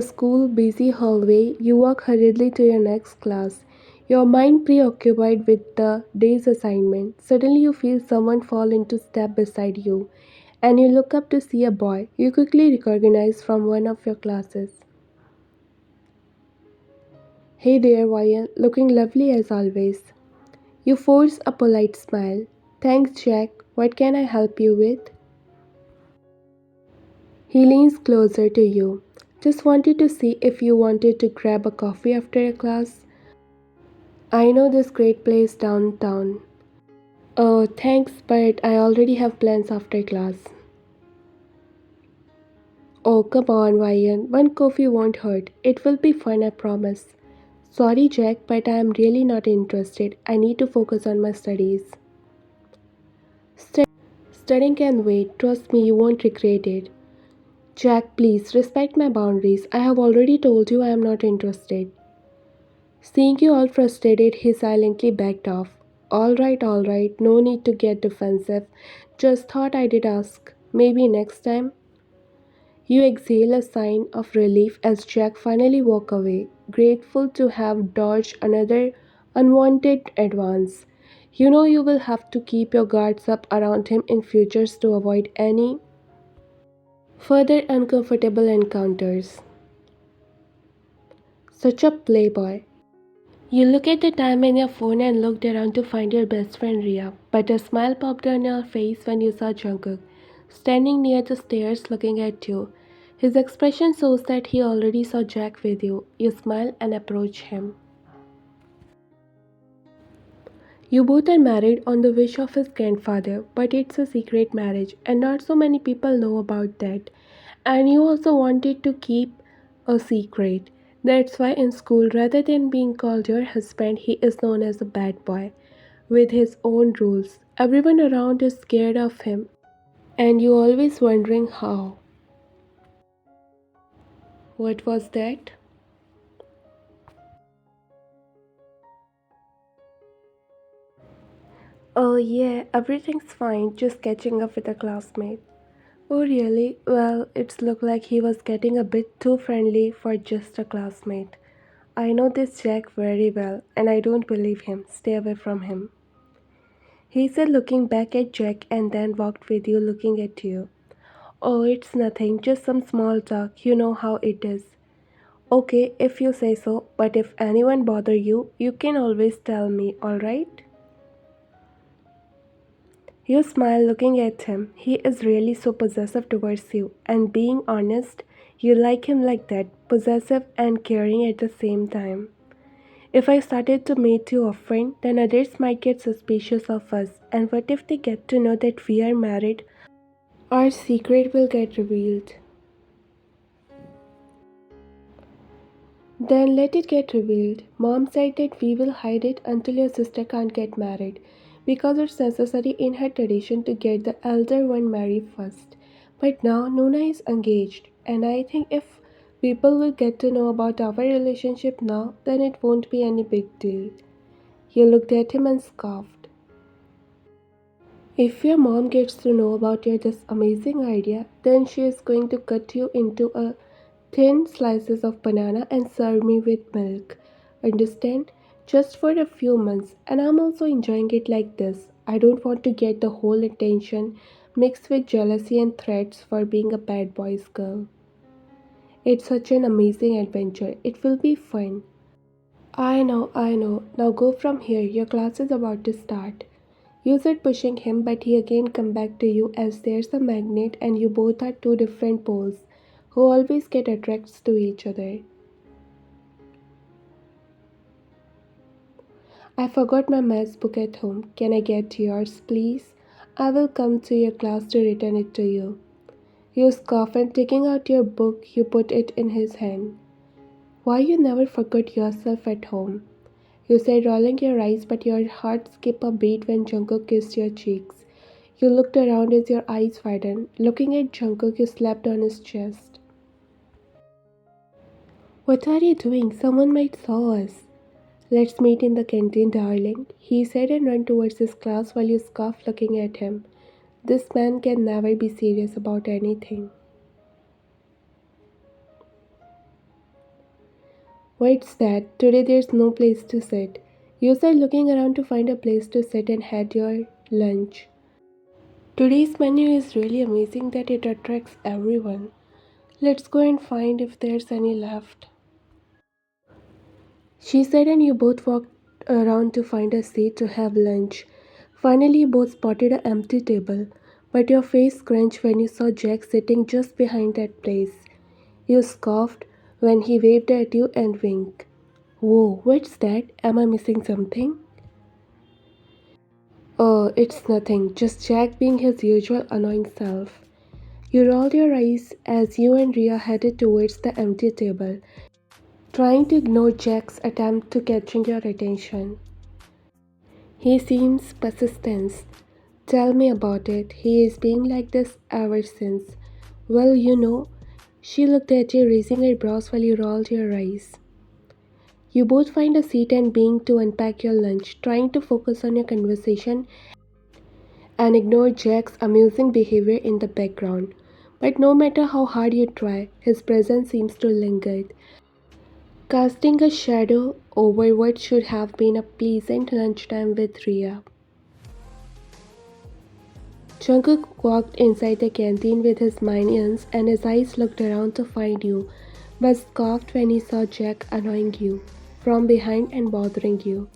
school busy hallway, you walk hurriedly to your next class, your mind preoccupied with the day's assignment. Suddenly, you feel someone fall into step beside you, and you look up to see a boy you quickly recognize from one of your classes. Hey there, Ryan, looking lovely as always. You force a polite smile. Thanks, Jack. What can I help you with? He leans closer to you. Just wanted to see if you wanted to grab a coffee after a class. I know this great place downtown. Oh, thanks, but I already have plans after class. Oh, come on, Ryan. One coffee won't hurt. It will be fun, I promise. Sorry, Jack, but I am really not interested. I need to focus on my studies. Studying can wait. Trust me, you won't regret it. Jack, please respect my boundaries. I have already told you I am not interested. Seeing you all frustrated, he silently backed off. All right, no need to get defensive. Just thought I did ask. Maybe next time? You exhale a sign of relief as Jack finally walks away, grateful to have dodged another unwanted advance. You know you will have to keep your guards up around him in futures to avoid any further uncomfortable encounters. Such a playboy. You look at the time in your phone and looked around to find your best friend Ria, but a smile popped on your face when you saw Jungkook standing near the stairs looking at you. His expression shows that he already saw Jack with you. You smile and approach him. You both are married on the wish of his grandfather, but it's a secret marriage, and not so many people know about that. And you also wanted to keep a secret. That's why in school, rather than being called your husband, he is known as a bad boy with his own rules. Everyone around is scared of him, and you always wondering how. What was that? Oh, yeah, everything's fine, just catching up with a classmate. Oh, really? Well, it's looked like he was getting a bit too friendly for just a classmate. I know this Jack very well, and I don't believe him. Stay away from him. He said, looking back at Jack, and then walked with you, looking at you. Oh, it's nothing, just some small talk. You know how it is. Okay, if you say so, but if anyone bother you, you can always tell me, alright? You smile looking at him. He is really so possessive towards you, and being honest, you like him like that, possessive and caring at the same time. If I started to meet you often, then others might get suspicious of us, and what if they get to know that we are married? Our secret will get revealed. Then let it get revealed. Mom said that we will hide it until your sister can't get married because it's necessary in her tradition to get the elder one married first. But now Nuna is engaged, and I think if people will get to know about our relationship now, then it won't be any big deal. You looked at him and scoffed. If your mom gets to know about your this amazing idea, then she is going to cut you into a thin slices of banana and serve me with milk. Understand? Just for a few months, and I'm also enjoying it like this. I don't want to get the whole attention mixed with jealousy and threats for being a bad boy's girl. It's such an amazing adventure. It will be fun. I know. Now go from here. Your class is about to start. You said pushing him, but he again come back to you as there's a magnet and you both are two different poles who always get attracted to each other. I forgot my maths book at home. Can I get yours, please? I will come to your class to return it to you. You scoff and taking out your book, you put it in his hand. Why you never forgot yourself at home? You said rolling your eyes, but your heart skipped a beat when Jungkook kissed your cheeks. You looked around as your eyes widened. Looking at Jungkook, you slapped on his chest. What are you doing? Someone might saw us. Let's meet in the canteen, darling, he said and ran towards his class while you scoffed looking at him. This man can never be serious about anything. What's that? Today there's no place to sit. You said looking around to find a place to sit and had your lunch. Today's menu is really amazing that it attracts everyone. Let's go and find if there's any left. She said, and you both walked around to find a seat to have lunch. Finally, you both spotted an empty table, but your face scrunched when you saw Jack sitting just behind that place. You scoffed when he waved at you and winked. Whoa, what's that? Am I missing something? Oh, it's nothing, just Jack being his usual annoying self. You rolled your eyes as you and Ria headed towards the empty table, trying to ignore Jack's attempt to catching your attention. He seems persistent. Tell me about it. He is being like this ever since. Well, she looked at you, raising her brows while you rolled your eyes. You both find a seat and began to unpack your lunch, trying to focus on your conversation and ignore Jack's amusing behavior in the background. But no matter how hard you try, his presence seems to linger, casting a shadow over what should have been a pleasant lunchtime with Ria. Jungkook walked inside the canteen with his minions and his eyes looked around to find you, but scoffed when he saw Jack annoying you from behind and bothering you.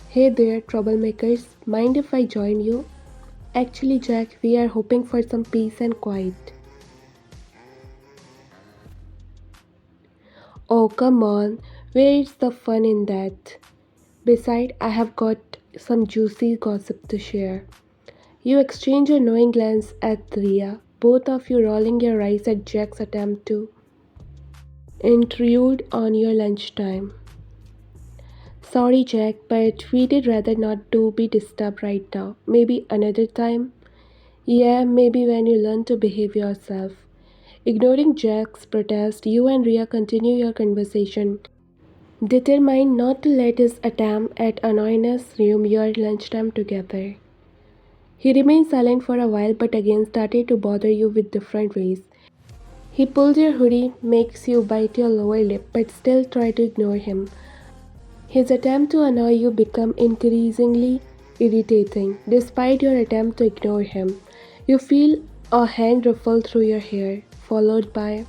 Hey there, troublemakers, mind if I join you? Actually, Jack, we are hoping for some peace and quiet. Oh, come on, where is the fun in that? Besides, I have got some juicy gossip to share. You exchange a knowing glance at Ria, both of you rolling your eyes at Jack's attempt to intrude on your lunchtime. Sorry, Jack, but we'd rather not to be disturbed right now. Maybe another time? Yeah, maybe when you learn to behave yourself. Ignoring Jack's protest, you and Ria continue your conversation, determined not to let his attempt at annoyance ruin your lunchtime together. He remained silent for a while but again started to bother you with different ways. He pulls your hoodie, makes you bite your lower lip but still try to ignore him. His attempt to annoy you become increasingly irritating. Despite your attempt to ignore him, you feel a hand ruffle through your hair, followed by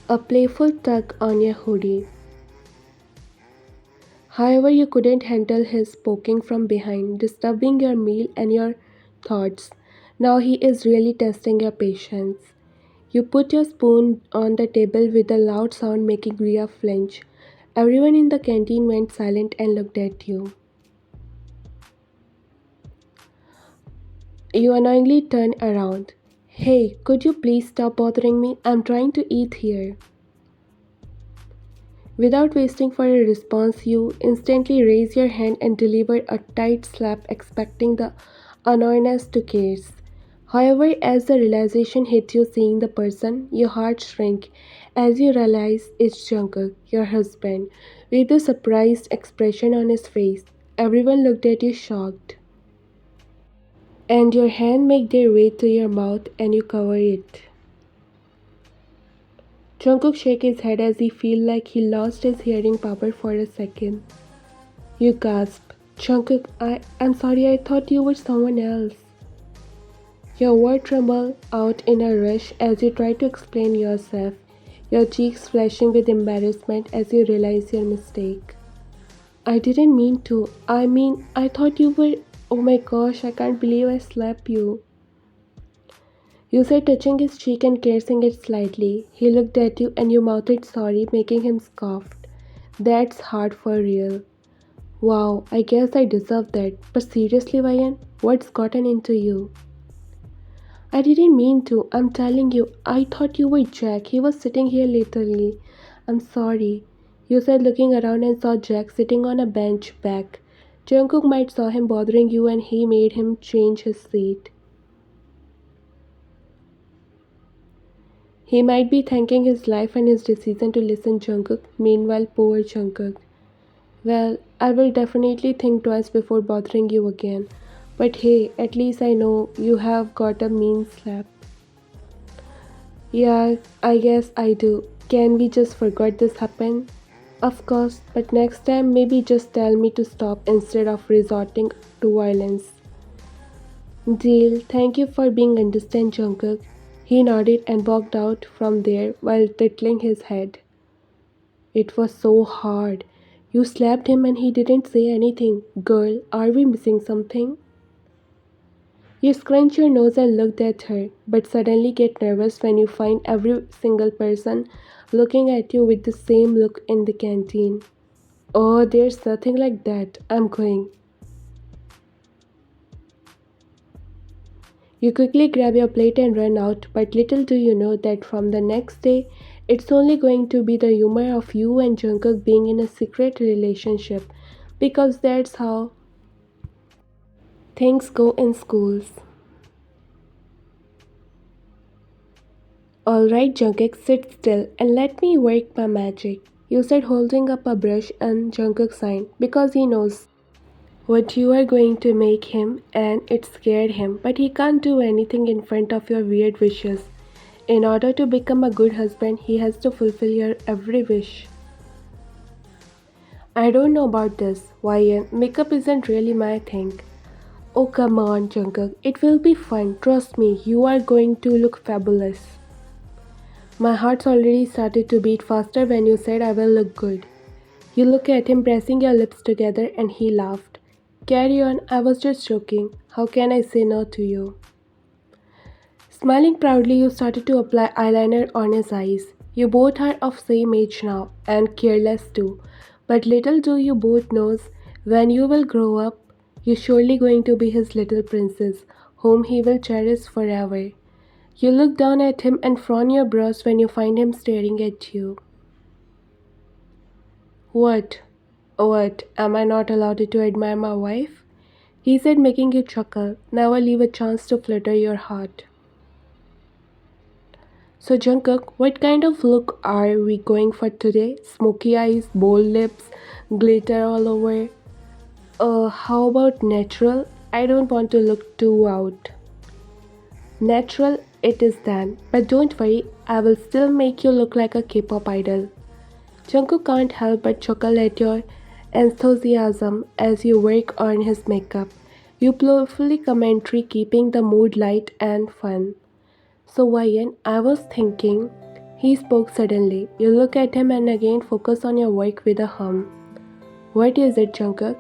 a playful tug on your hoodie. However, you couldn't handle his poking from behind, disturbing your meal and your thoughts. Now he is really testing your patience. You put your spoon on the table with a loud sound making Ria flinch. Everyone in the canteen went silent and looked at you. You annoyingly turn around. Hey, could you please stop bothering me? I'm trying to eat here. Without waiting for a response, you instantly raise your hand and deliver a tight slap, expecting the annoyance to case. However, as the realization hits you seeing the person, your heart shrinks as you realize it's Jungkook, your husband, with a surprised expression on his face. Everyone looked at you shocked. And your hand make their way to your mouth and you cover it. Jungkook shake his head as he feel like he lost his hearing power for a second. You gasp. Jungkook, I'm sorry, I thought you were someone else. Your words tremble out in a rush as you try to explain yourself, your cheeks flashing with embarrassment as you realize your mistake. I didn't mean to. I thought you were. Oh my gosh, I can't believe I slapped you. You said, touching his cheek and caressing it slightly. He looked at you and you mouthed sorry, making him scoff. That's hard for real. Wow, I guess I deserve that. But seriously, Ryan, what's gotten into you? I didn't mean to. I'm telling you, I thought you were Jack. He was sitting here literally. I'm sorry. You said, looking around and saw Jack sitting on a bench back. Jungkook might saw him bothering you and he made him change his seat. He might be thanking his life and his decision to listen Jungkook. Meanwhile, poor Jungkook. Well, I will definitely think twice before bothering you again. But hey, at least I know you have got a mean slap. Yeah, I guess I do. Can we just forget this happened? Of course, but next time maybe just tell me to stop instead of resorting to violence. Deal, thank you for being understand, Jungkook. He nodded and walked out from there while tickling his head. It was so hard. You slapped him and he didn't say anything. Girl, are we missing something? You scrunch your nose and looked at her, but suddenly get nervous when you find every single person looking at you with the same look in the canteen. Oh, there's nothing like that. I'm going. You quickly grab your plate and run out, but little do you know that from the next day, it's only going to be the humor of you and Jungkook being in a secret relationship, because that's how things go in schools. Alright, Jungkook, sit still and let me work my magic. You said holding up a brush and Jungkook signed because he knows what you are going to make him and it scared him, but he can't do anything in front of your weird wishes. In order to become a good husband, he has to fulfill your every wish. I don't know about this. Why, makeup isn't really my thing. Oh, come on, Jungkook. It will be fun. Trust me, you are going to look fabulous. My heart's already started to beat faster when you said I will look good. You look at him pressing your lips together and he laughed. Carry on, I was just joking. How can I say no to you? Smiling proudly, you started to apply eyeliner on his eyes. You both are of same age now, and careless too. But little do you both knows, when you will grow up, you're surely going to be his little princess, whom he will cherish forever. You look down at him and frown your brows when you find him staring at you. What? What? Am I not allowed to admire my wife? He said, making you chuckle. Never leave a chance to flutter your heart. So, Jungkook, what kind of look are we going for today? Smoky eyes, bold lips, glitter all over? How about natural? I don't want to look too out. Natural it is then, but don't worry, I will still make you look like a K-pop idol. Jungkook can't help but chuckle at your enthusiasm as you work on his makeup. You playfully commentary keeping the mood light and fun. So Ryan, I was thinking, he spoke suddenly. You look at him and again focus on your work with a hum. What is it, Jungkook?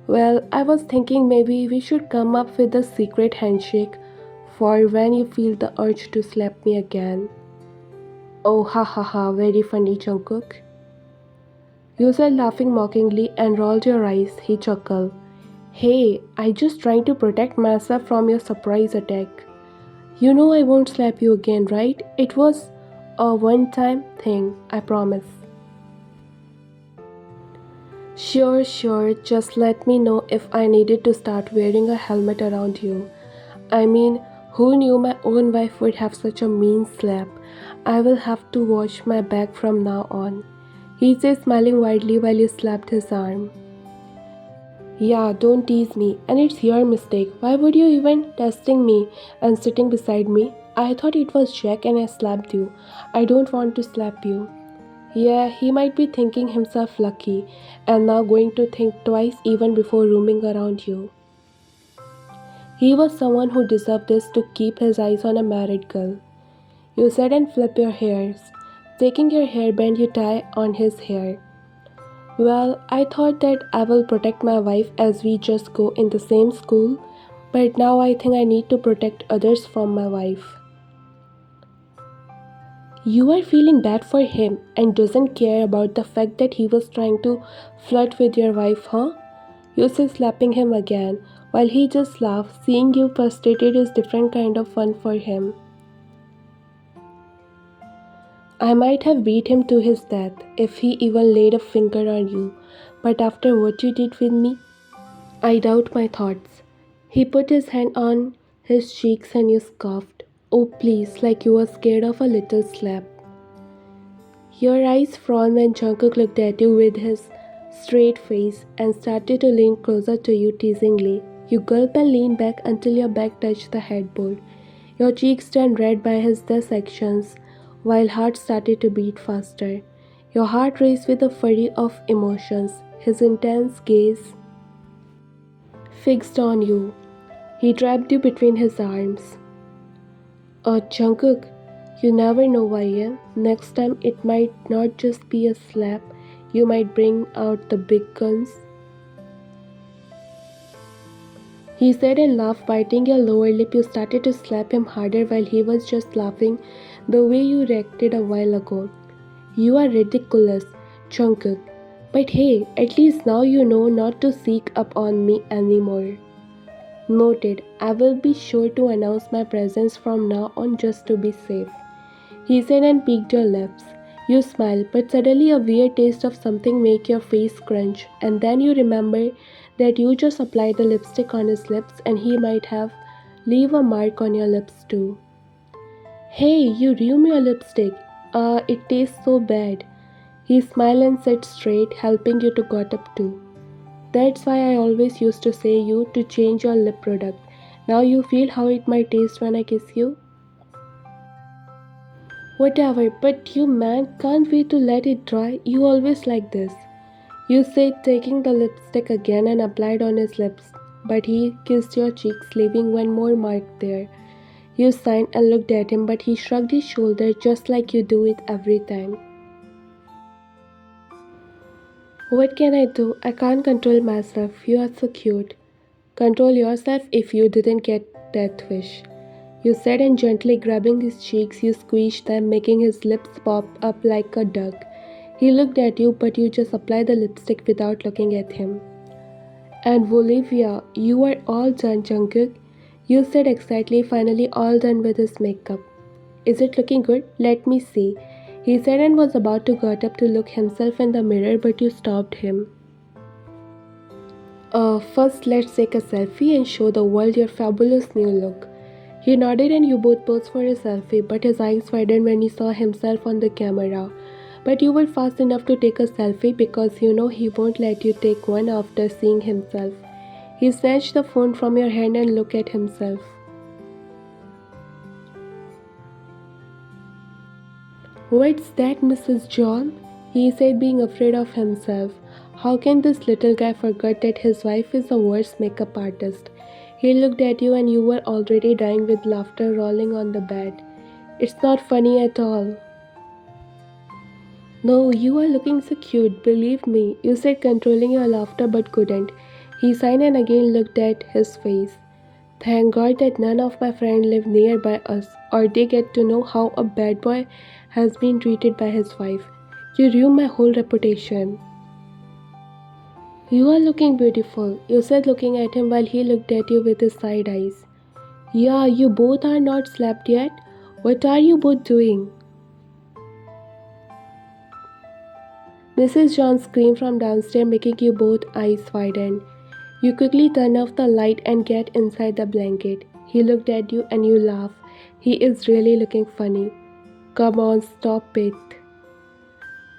Well, I was thinking maybe we should come up with a secret handshake for when you feel the urge to slap me again. Oh, ha ha ha, very funny, Jungkook. You said laughing mockingly and rolled your eyes. He chuckled. Hey, I just trying to protect myself from your surprise attack. You know I won't slap you again, right? It was a one-time thing, I promise. Sure, sure, just let me know if I needed to start wearing a helmet around you. I mean, who knew my own wife would have such a mean slap? I will have to watch my back from now on. He said, smiling widely while he slapped his arm. Yeah, don't tease me. And it's your mistake. Why would you even testing me and sitting beside me? I thought it was Jack and I slapped you. I don't want to slap you. Yeah, he might be thinking himself lucky and now going to think twice even before roaming around you. He was someone who deserved this to keep his eyes on a married girl. You said and flip your hairs. Taking your hairband you tie on his hair. Well, I thought that I will protect my wife as we just go in the same school, but now I think I need to protect others from my wife. You are feeling bad for him and doesn't care about the fact that he was trying to flirt with your wife, huh? You say slapping him again, while he just laughs. Seeing you frustrated is different kind of fun for him. I might have beat him to his death if he even laid a finger on you, but after what you did with me, I doubt my thoughts. He put his hand on his cheeks and you scoffed. Oh, please, like you were scared of a little slap. Your eyes frowned when Jungkook looked at you with his straight face and started to lean closer to you teasingly. You gulp and lean back until your back touched the headboard. Your cheeks turned red by his disactions, while heart started to beat faster. Your heart raced with a flurry of emotions. His intense gaze fixed on you. He trapped you between his arms. Jungkook, you never know why, yeah? Next time it might not just be a slap, you might bring out the big guns. He said and laughed, biting your lower lip. You started to slap him harder while he was just laughing the way you reacted a while ago. You are ridiculous, Jungkook. But hey, at least now you know not to sneak up on me anymore. Noted, I will be sure to announce my presence from now on just to be safe. He said and peeked your lips. You smiled, but suddenly a weird taste of something made your face crunch, and then you remember that you just applied the lipstick on his lips and he might have leave a mark on your lips too. Hey, you ruined your lipstick. It tastes so bad. He smiled and sat straight, helping you to got up too. That's why I always used to say you to change your lip product. Now you feel how it might taste when I kiss you? Whatever, but you man can't wait to let it dry. You always like this. You said, taking the lipstick again and applied on his lips, but he kissed your cheeks, leaving one more mark there. You sighed and looked at him, but he shrugged his shoulders just like you do it every time. What can I do? I can't control myself. You are so cute. Control yourself if you didn't get that wish. You said, and gently grabbing his cheeks, you squeezed them, making his lips pop up like a duck. He looked at you, but you just applied the lipstick without looking at him. And Bolivia, you are all done, Jungkook. You said excitedly, finally all done with his makeup. Is it looking good? Let me see. He said and was about to get up to look himself in the mirror, but you stopped him. First let's take a selfie and show the world your fabulous new look. He nodded and you both posed for a selfie, but his eyes widened when he saw himself on the camera. But you were fast enough to take a selfie because you know he won't let you take one after seeing himself. He snatched the phone from your hand and looked at himself. What's that, Mrs. John? He said, being afraid of himself. How can this little guy forget that his wife is the worst makeup artist? He looked at you and you were already dying with laughter rolling on the bed. It's not funny at all. No, you are looking so cute, believe me. You said, controlling your laughter but couldn't. He sighed and again looked at his face. Thank God that none of my friends live nearby us, or they get to know how a bad boy has been treated by his wife. You ruined my whole reputation. You are looking beautiful, you said, looking at him while he looked at you with his side eyes. Yeah, you both are not slept yet. What are you both doing? Mrs. John screamed from downstairs, making you both eyes widen. You quickly turn off the light and get inside the blanket. He looked at you and you laughed. He is really looking funny. Come on, stop it.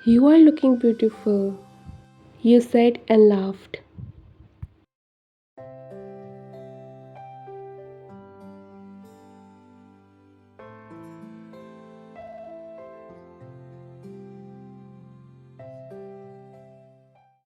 You are looking beautiful, you said and laughed.